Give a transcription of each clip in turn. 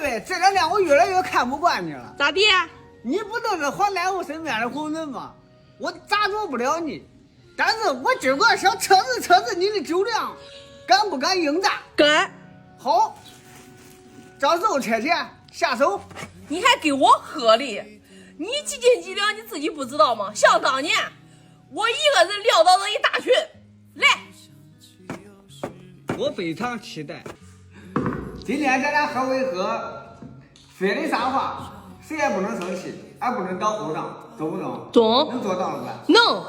贝，这2天我越来越看不惯你了。咋地？你不都是黄乃武身边的红人吗？我咋做不了你？但是我今个想测试你的酒量，敢不敢应战？敢。好，照手切钱，下手。你还给我喝哩？你几斤几两你自己不知道吗？想当年，我一个人撂倒了一大群。来，我非常期待。今天咱俩合为喝，说的啥话，谁也不能生气，也不能倒后账，懂不懂？懂。能做到了吧？能。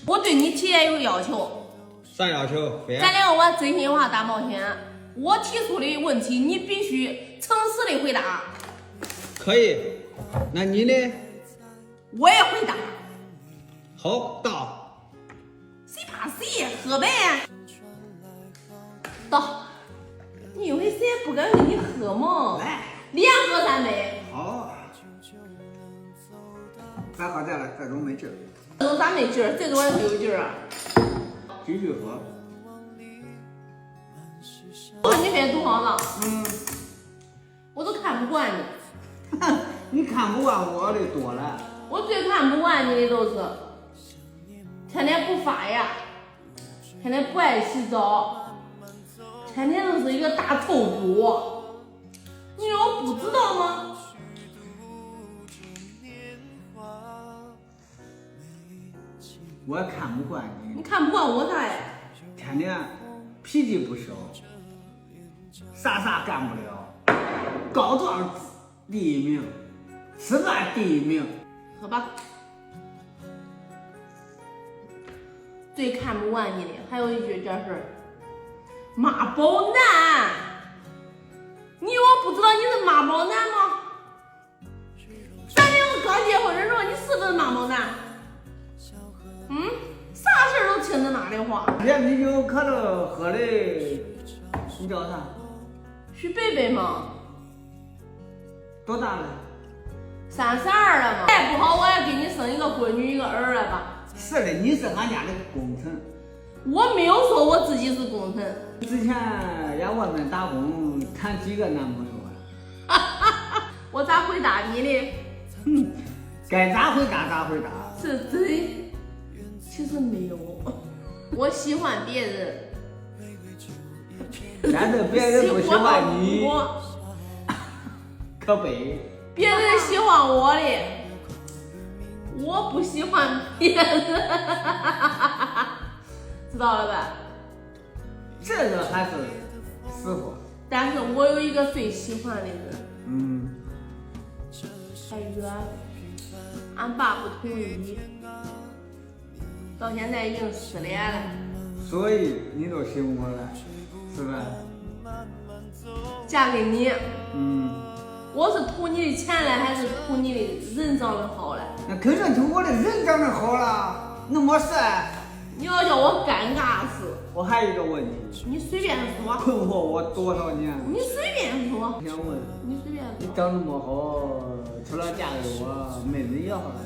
我对你提也有要求。啥要求？咱两个玩真心话大冒险，我提出的问题你必须诚实的回答。可以。那你呢？我也回答。好，到。谁怕谁，喝呗。到。你以为谁也不敢跟你喝吗？来，连喝3杯。好。再喝再来，这种没劲儿。这种咋没劲儿？这种还有劲儿啊！继续喝。我说你别赌好了。我都看不惯你。你看不惯我的多了。我最看不惯你的都是天天不发芽，天天不爱洗澡，天天都是一个大臭猪。你说我不知道吗？我看不惯你。你看不惯我啥呀？天天脾气不小，啥干不了，告状第1名，吃饭第1名。喝吧。最看不惯你的还有一句就是妈宝男。你以为我不知道你是妈宝男吗？咱两个刚结婚的时候，你是不是妈宝男？啥事儿都听着哪的话。这啤酒可乐喝的，你叫啥？许贝贝吗？多大了？32了嘛。再不好，我也给你生一个闺女一个儿了吧。是的，你是俺家的功臣。我没有说我自己是功臣。之前在外面打工，谈几个男朋友啊？我咋回答你的？该咋回答咋回答。是真。其实没有，我喜欢别人，但是别人不喜欢你，我可悲。别人喜欢我的，我不喜欢别人，知道了吧？这个还是实话。但是我有一个最喜欢的人，太远，俺爸不同意。到现在已经4年了，所以你都信我了，是吧？嫁给你，我是图你的钱来，还是图你的人长得好嘞？那肯定图我的人长得好了，那么帅。你要叫我尴尬死。我还有一个问题，你随便说。困惑我多少年？你随便说。想问，你随便说。你长那么好，除了嫁给我，没人要了吗？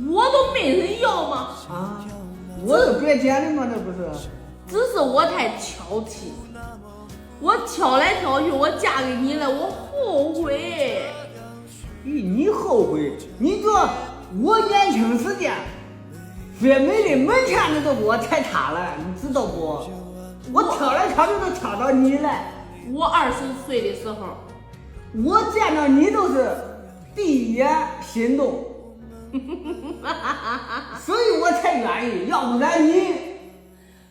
我都没人要吗？啊，我是别捡的吗？那不是？只是我太挑剔，我挑来挑去，我嫁给你了，我后悔。咦，你后悔？你说我年轻时间，最美的门前那个我踩塌了，你知道不？我挑来挑去都挑到你来。我20岁的时候，我见到你都是第一眼心动。所以我才愿意，要不然你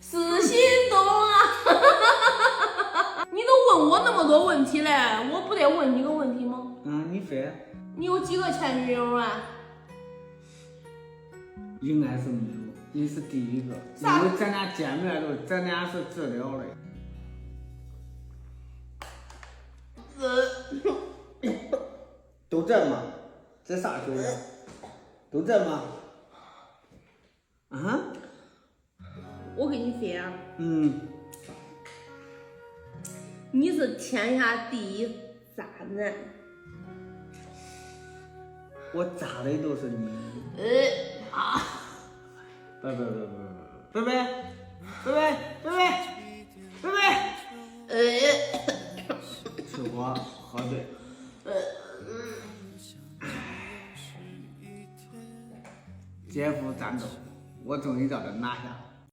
是心动啊！你都问我那么多问题嘞，我不得问你个问题吗？你非你有几个前女友啊？应该是没有，你是第一个。因为咱俩见面都，咱俩是治疗的。都这吗？这啥酒呀？都这吗？我跟你说啊，你是天下第一渣男。我渣的都是你。拜拜。我喝醉。姐夫战斗，我终于叫他拿下了。